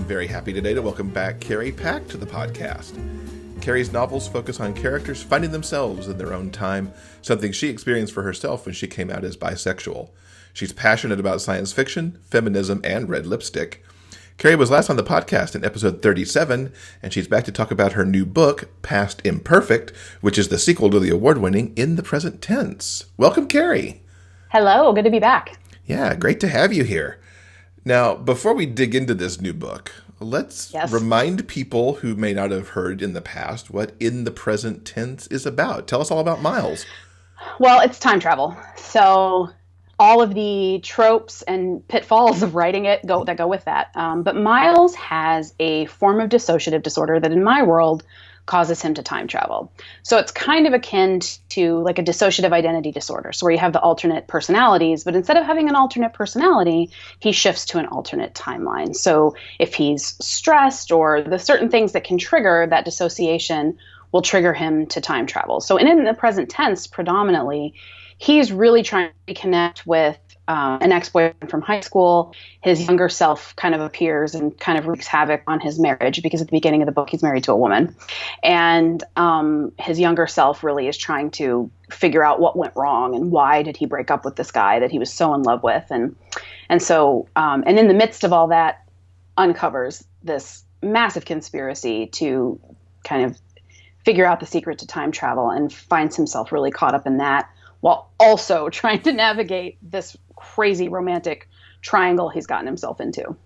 very happy today to welcome back Carrie Pack to the podcast. Carrie's novels focus on characters finding themselves in their own time, something she experienced for herself when she came out as bisexual. She's passionate about science fiction, feminism, and red lipstick. Carrie was last on the podcast in episode 37, and she's back to talk about her new book, Past Imperfect, which is the sequel to the award-winning In the Present Tense. Welcome, Carrie. Hello, good to be back. Yeah, great to have you here. Now, before we dig into this new book, let's remind people who may not have heard in the past what In the Present Tense is about. Tell us all about Miles. Well, it's time travel. So all of the tropes and pitfalls of writing it go with that. But Miles has a form of dissociative disorder that in my world causes him to time travel. So it's kind of akin to like a dissociative identity disorder. So where you have the alternate personalities, but instead of having an alternate personality, he shifts to an alternate timeline. So if he's stressed or the certain things that can trigger that dissociation will trigger him to time travel. So in the present tense, predominantly, he's really trying to connect with an ex-boyfriend from high school. His younger self kind of appears and kind of wreaks havoc on his marriage because at the beginning of the book, he's married to a woman. And his younger self really is trying to figure out what went wrong and why did he break up with this guy that he was so in love with. And so in the midst of all that, uncovers this massive conspiracy to kind of figure out the secret to time travel and finds himself really caught up in that, while also trying to navigate this crazy romantic triangle he's gotten himself into.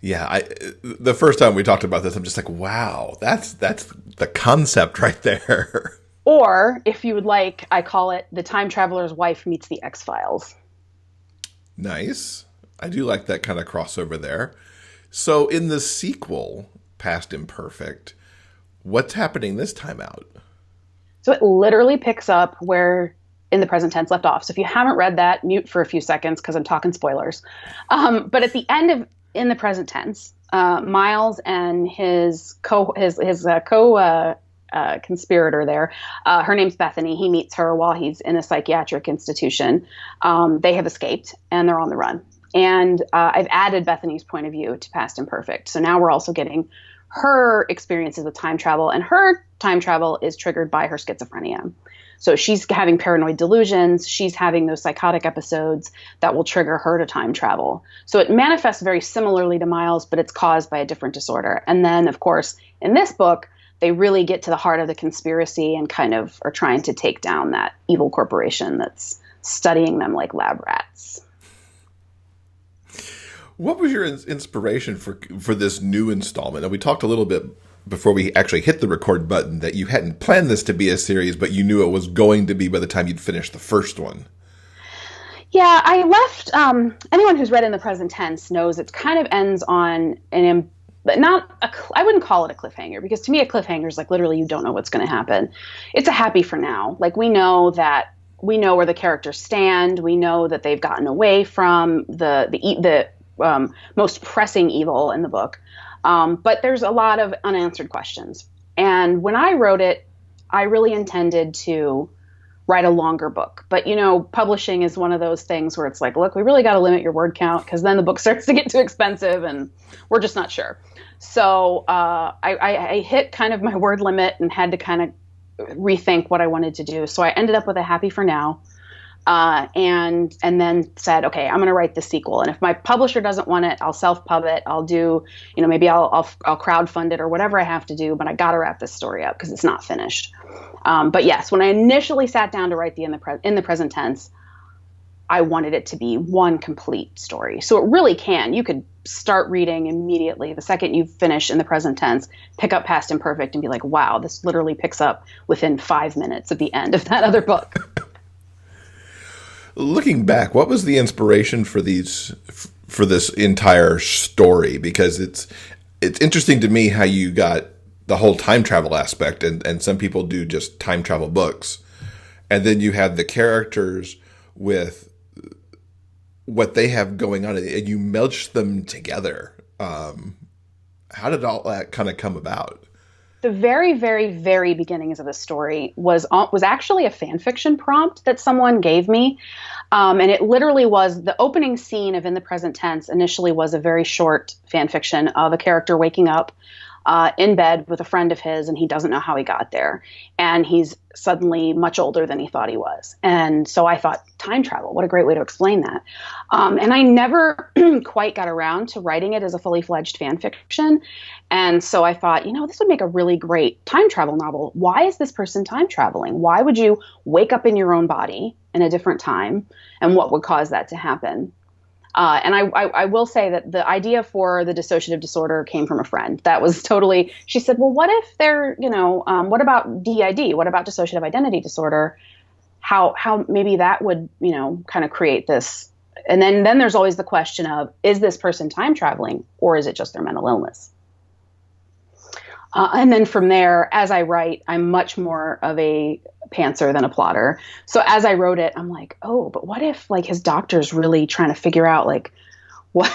Yeah, the first time we talked about this, I'm just like, wow, that's the concept right there. Or, if you would like, I call it The Time Traveler's Wife Meets the X-Files. Nice. I do like that kind of crossover there. So in the sequel, Past Imperfect, what's happening this time out? So it literally picks up where In the Present Tense left off. So if you haven't read that, mute for a few seconds because I'm talking spoilers. But at the end of In the Present Tense, Miles and his co-conspirator there, her name's Bethany. He meets her while he's in a psychiatric institution. They have escaped and they're on the run. And I've added Bethany's point of view to Past Imperfect. So now we're also getting her experiences with time travel, and her time travel is triggered by her schizophrenia. So she's having paranoid delusions. She's having those psychotic episodes that will trigger her to time travel. So it manifests very similarly to Miles, but it's caused by a different disorder. And then, of course, in this book, they really get to the heart of the conspiracy and kind of are trying to take down that evil corporation that's studying them like lab rats. What was your inspiration for this new installment? And we talked a little bit before we actually hit the record button that you hadn't planned this to be a series, but you knew it was going to be by the time you'd finished the first one. Yeah, I left, anyone who's read In the Present Tense knows it kind of ends on I wouldn't call it a cliffhanger, because to me a cliffhanger is like literally you don't know what's going to happen. It's a happy for now. Like we know where the characters stand. We know that they've gotten away from the most pressing evil in the book. But there's a lot of unanswered questions. And when I wrote it, I really intended to write a longer book. But, publishing is one of those things where it's like, look, we really got to limit your word count because then the book starts to get too expensive and we're just not sure. So I hit kind of my word limit and had to kind of rethink what I wanted to do. So I ended up with a happy for now. And then said, okay, I'm going to write the sequel. And if my publisher doesn't want it, I'll self-pub it. I'll do, maybe I'll crowdfund it or whatever I have to do, but I got to wrap this story up because it's not finished. But yes, when I initially sat down to write In the Present Tense, I wanted it to be one complete story. So it really you could start reading immediately. The second you finish In the Present Tense, pick up Past Imperfect and be like, wow, this literally picks up within 5 minutes of the end of that other book. Looking back, what was the inspiration for this entire story? Because it's interesting to me how you got the whole time travel aspect, and some people do just time travel books. And then you have the characters with what they have going on, and you melch them together. How did all that kind of come about? the very, very, very beginnings of the story was actually a fan fiction prompt that someone gave me. And it literally was the opening scene of In the Present Tense initially was a very short fan fiction of a character waking up in bed with a friend of his, and he doesn't know how he got there. And he's suddenly much older than he thought he was. And so I thought, time travel, what a great way to explain that. And I never quite got around to writing it as a fully fledged fan fiction. And so I thought, this would make a really great time travel novel. Why is this person time traveling? Why would you wake up in your own body in a different time? And what would cause that to happen? And I will say that the idea for the dissociative disorder came from a friend. That was totally, she said, well, what if they're, what about DID? What about dissociative identity disorder? How maybe that would, kind of create this. And then there's always the question of, is this person time traveling or is it just their mental illness? And then from there, as I write, I'm much more of a pantser than a plotter. So as I wrote it, I'm like, oh, but what if like his doctor's really trying to figure out like what,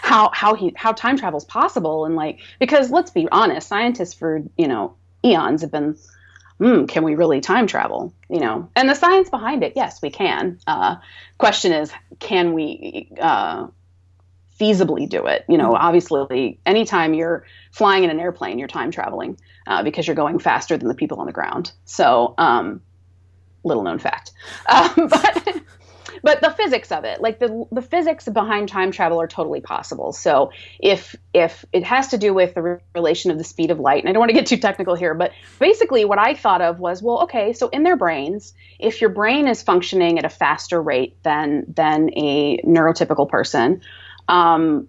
how time travel is possible? And like, because let's be honest, scientists for, eons have been, can we really time travel? And the science behind it, yes, we can. Question is, can we, feasibly do it? Obviously anytime you're flying in an airplane, you're time traveling because you're going faster than the people on the ground. So little known fact. But the physics of it, like the physics behind time travel are totally possible. So if it has to do with the relation of the speed of light, and I don't want to get too technical here, but basically what I thought of was, well, okay, so in their brains, if your brain is functioning at a faster rate than a neurotypical person,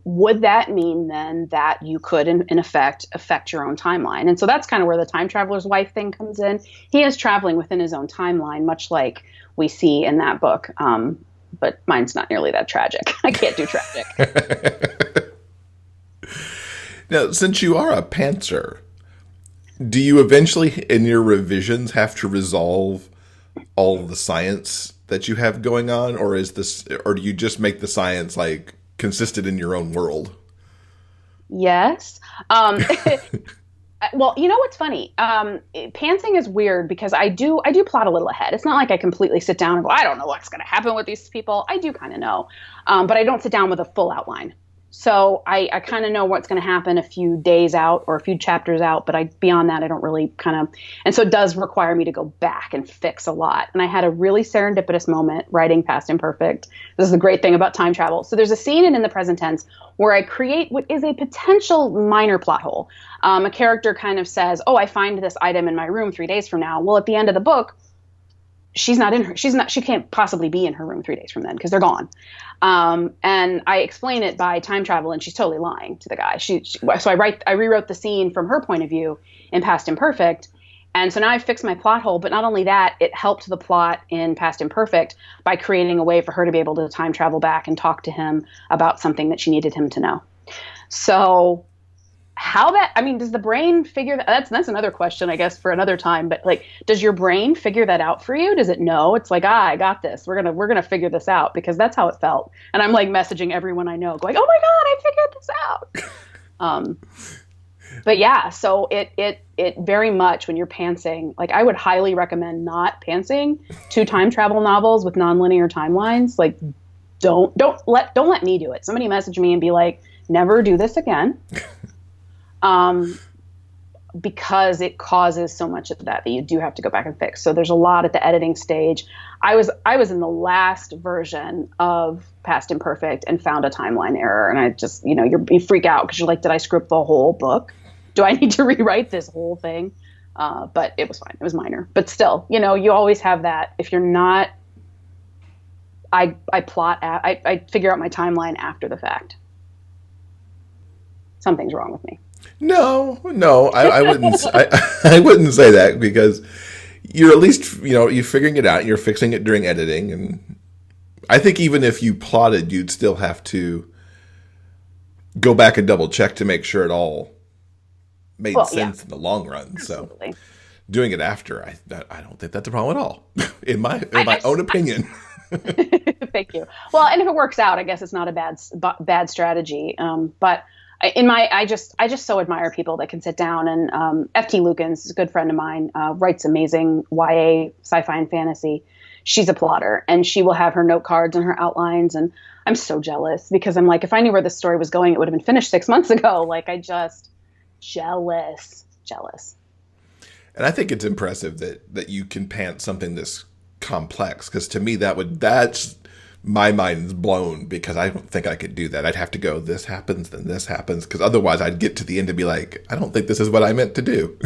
would that mean then that you could, in effect, affect your own timeline? And so that's kind of where the time traveler's wife thing comes in. He is traveling within his own timeline, much like we see in that book. But mine's not nearly that tragic. I can't do tragic. Now, since you are a pantser, do you eventually, in your revisions, have to resolve all the science that you have going on, or do you just make the science like consistent in your own world? Yes. Well, what's funny? Pantsing is weird because I do plot a little ahead. It's not like I completely sit down and go, I don't know what's going to happen with these people. I do kind of know, but I don't sit down with a full outline. So I kind of know what's going to happen a few days out or a few chapters out, but beyond that, I don't really and so it does require me to go back and fix a lot. And I had a really serendipitous moment writing Past Imperfect. This is the great thing about time travel. So there's a scene in the present tense where I create what is a potential minor plot hole. A character kind of says, oh, I find this item in my room 3 days from now. Well, at the end of the book, she can't possibly be in her room 3 days from then because they're gone. And I explain it by time travel, and she's totally lying to the guy. So I rewrote the scene from her point of view in Past Imperfect. And so now I fixed my plot hole, but not only that, it helped the plot in Past Imperfect by creating a way for her to be able to time travel back and talk to him about something that she needed him to know. So does the brain figure that? That's another question, I guess, for another time. But like, does your brain figure that out for you? Does it know? It's like, I got this. We're gonna figure this out, because that's how it felt. And I'm like messaging everyone I know, going, oh my God, I figured this out. But yeah, so it very much, when you're pantsing, like I would highly recommend not pantsing 2 time travel novels with nonlinear timelines. Like, don't let me do it. Somebody message me and be like, never do this again. Because it causes so much of that you do have to go back and fix. So there's a lot at the editing stage. I was in the last version of Past Imperfect and found a timeline error. And I just, you freak out because you're like, did I screw up the whole book? Do I need to rewrite this whole thing? But it was fine. It was minor. But still, you always have that. If you're not, I figure out my timeline after the fact. Something's wrong with me. No, I wouldn't. I wouldn't say that, because you're at least, you're figuring it out and you're fixing it during editing. And I think even if you plotted, you'd still have to go back and double check to make sure it all made sense in the long run. Absolutely. So doing it after, I don't think that's a problem at all, in my own opinion. Thank you. Well, and if it works out, I guess it's not a bad strategy. But I just so admire people that can sit down and F.T. Lukens is a good friend of mine, writes amazing YA sci-fi and fantasy. She's a plotter, and she will have her note cards and her outlines, and I'm so jealous because I'm like, if I knew where this story was going, it would have been finished 6 months ago. Like, I just jealous. And I think it's impressive that you can pant something this complex, because to me that's my mind's blown, because I don't think I could do that. I'd have to go, this happens, then this happens, because otherwise I'd get to the end and be like, I don't think this is what I meant to do.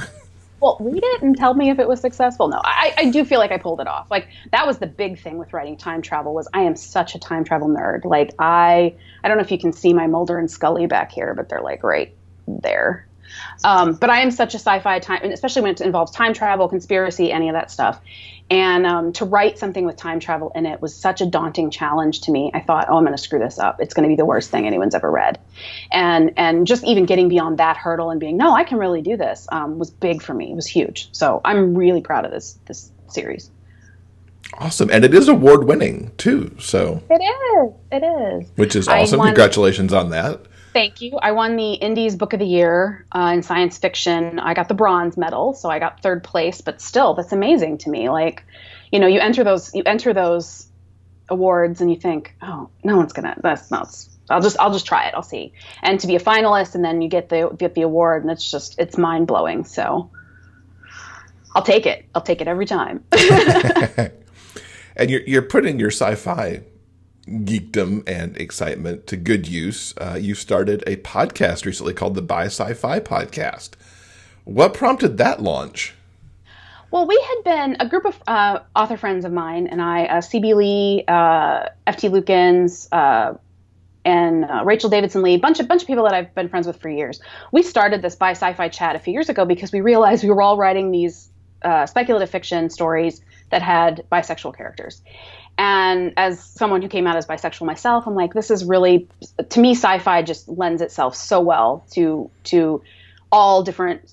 Well, read it and tell me if it was successful. No, I do feel like I pulled it off. Like, that was the big thing with writing time travel, was I am such a time travel nerd. Like, I don't know if you can see my Mulder and Scully back here, but they're like right there. But I am such a sci-fi time, and especially when it involves time travel, conspiracy, any of that stuff. And to write something with time travel in it was such a daunting challenge to me. I thought, oh, I'm going to screw this up. It's going to be the worst thing anyone's ever read. And just even getting beyond that hurdle and being, no, I can really do this, was big for me. It was huge. So I'm really proud of this series. Awesome. And it is award winning too. So it is. Which is awesome. Congratulations on that. Thank you. I won the Indies Book of the Year in science fiction. I got the bronze medal, so I got third place. But still, that's amazing to me. Like, you enter those awards, and you think, oh, no one's gonna. That's not. I'll just try it. I'll see. And to be a finalist, and then you get the award, and it's mind blowing. So I'll take it. I'll take it every time. And you're putting your sci-fi geekdom and excitement to good use. You started a podcast recently called the Sci Fi podcast. What prompted that launch? Well, we had been a group of author friends of mine, and I, C.B. Lee, F.T. Lukens, and Rachel Davidson Lee, bunch of people that I've been friends with for years. We started this Sci-Fi chat a few years ago because we realized we were all writing these speculative fiction stories that had bisexual characters. And as someone who came out as bisexual myself, I'm like, this is really, to me, sci-fi just lends itself so well to all different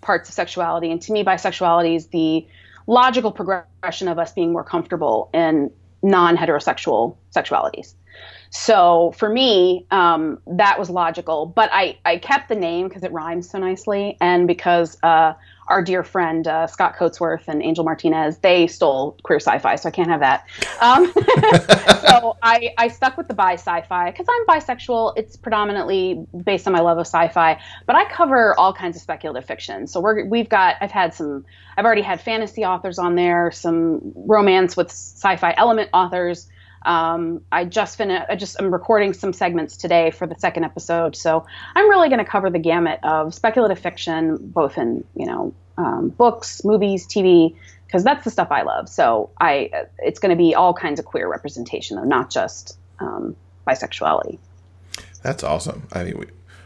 parts of sexuality. And to me, bisexuality is the logical progression of us being more comfortable in non-heterosexual sexualities. So for me, that was logical. But I kept the name because it rhymes so nicely, and because our dear friend Scott Coatsworth and Angel Martinez, they stole queer sci-fi, so I can't have that. So I stuck with the sci-fi because I'm bisexual. It's predominantly based on my love of sci-fi, but I cover all kinds of speculative fiction. So I've already had fantasy authors on there, some romance with sci-fi element authors. I'm recording some segments today for the second episode, so I'm really going to cover the gamut of speculative fiction, both in books, movies, TV, because that's the stuff I love. So it's going to be all kinds of queer representation, though, not just bisexuality. That's awesome. I mean,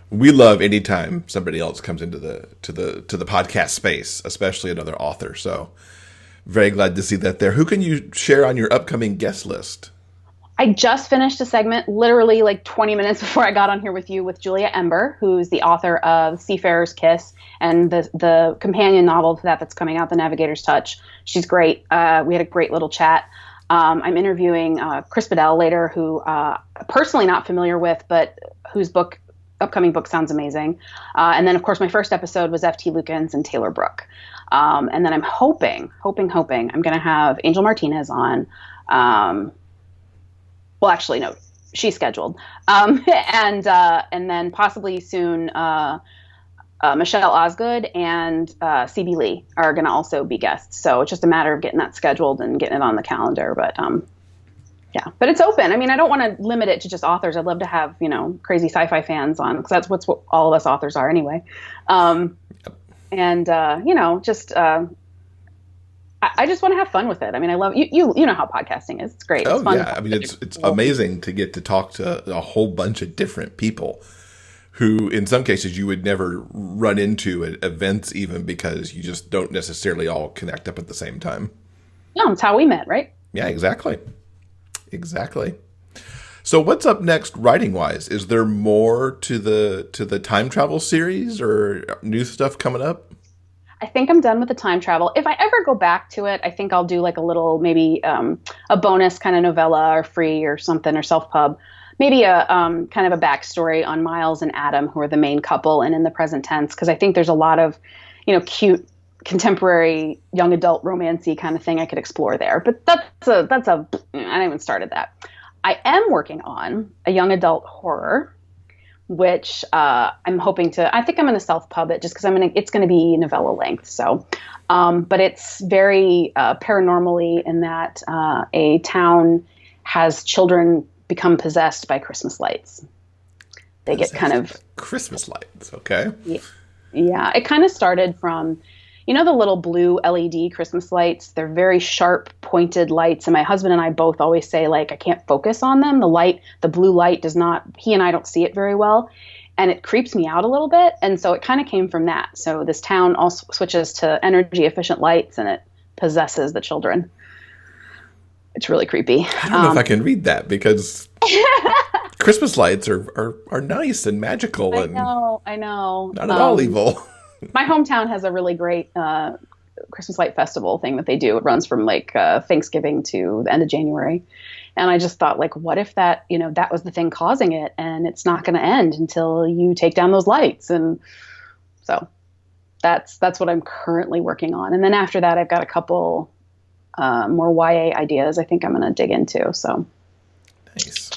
we love anytime somebody else comes into the podcast space, especially another author. So very glad to see that there. Who can you share on your upcoming guest list? I just finished a segment literally like 20 minutes before I got on here with you with Julia Ember, who's the author of Seafarer's Kiss and the companion novel to that's coming out, The Navigator's Touch. She's great. We had a great little chat. I'm interviewing Chris Bedell later, who personally not familiar with, but whose upcoming book sounds amazing. And then, of course, my first episode was F.T. Lukens and Taylor Brook. And then I'm hoping I'm going to have Angel Martinez on. Well, actually, no, she's scheduled. And then possibly soon, Michelle Osgood and C.B. Lee are going to also be guests. So it's just a matter of getting that scheduled and getting it on the calendar. But yeah, but it's open. I mean, I don't want to limit it to just authors. I'd love to have, crazy sci-fi fans on, because that's what all of us authors are anyway. I just want to have fun with it. I mean, I love you know how podcasting is. It's great. It's fun. Yeah. I mean, it's amazing to get to talk to a whole bunch of different people who, in some cases, you would never run into at events, even because you just don't necessarily all connect up at the same time. Yeah, it's how we met, right? Yeah, exactly. So what's up next writing wise? Is there more to the time travel series or new stuff coming up? I think I'm done with the time travel. If I ever go back to it, I think I'll do like a little, maybe a bonus kind of novella or free or something, or self-pub. maybe a kind of a backstory on Miles and Adam, who are the main couple, and in the present tense, because I think there's a lot of, cute contemporary young adult romancy kind of thing I could explore there. But I haven't even started that. I am working on a young adult horror, which I'm hoping to. I think I'm going to self-pub it just because it's going to be novella length. So, but it's very paranormally in that a town has children become possessed by Christmas lights. They get kind of Christmas lights. Okay. Yeah, it kind of started from, the little blue LED Christmas lights. They're very sharp, pointed lights. And my husband and I both always say, like, I can't focus on them. The blue light he and I don't see it very well. And it creeps me out a little bit. And so it kind of came from that. So this town also switches to energy efficient lights and it possesses the children. It's really creepy. I don't know if I can read that because Christmas lights are nice and magical. I know. Not at all evil. My hometown has a really great Christmas light festival thing that they do. It runs from like Thanksgiving to the end of January. And I just thought, like, what if that was the thing causing it and it's not going to end until you take down those lights? And so that's what I'm currently working on. And then after that, I've got a couple more YA ideas I think I'm going to dig into. So nice.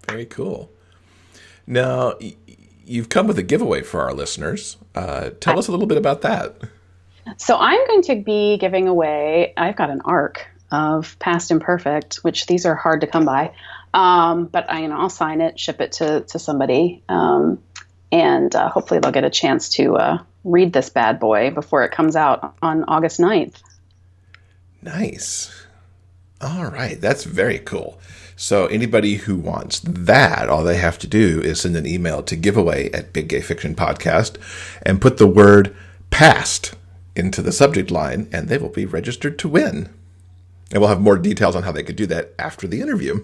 Very cool. Now, you've come with a giveaway for our listeners. Tell us a little bit about that. So I'm going to be giving away, I've got an ARC of Past Imperfect, which these are hard to come by. But I'll sign it, ship it to somebody. And hopefully they'll get a chance to read this bad boy before it comes out on August 9th. Nice. All right. That's very cool. So anybody who wants that, all they have to do is send an email to giveaway@BigGayFictionPodcast and put the word past into the subject line, and they will be registered to win. And we'll have more details on how they could do that after the interview.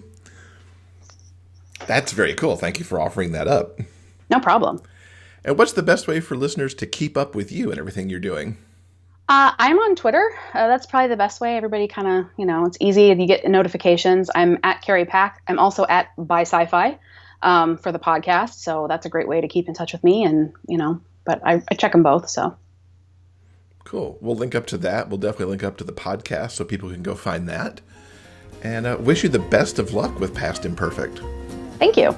That's very cool. Thank you for offering that up. No problem. And what's the best way for listeners to keep up with you and everything you're doing? I'm on Twitter. That's probably the best way. Everybody kind of, it's easy. You get notifications. I'm at Carrie Pack. I'm also at by Sci Fi for the podcast. So that's a great way to keep in touch with me. And, but I check them both. So cool. We'll link up to that. We'll definitely link up to the podcast so people can go find that. And wish you the best of luck with Past Imperfect. Thank you.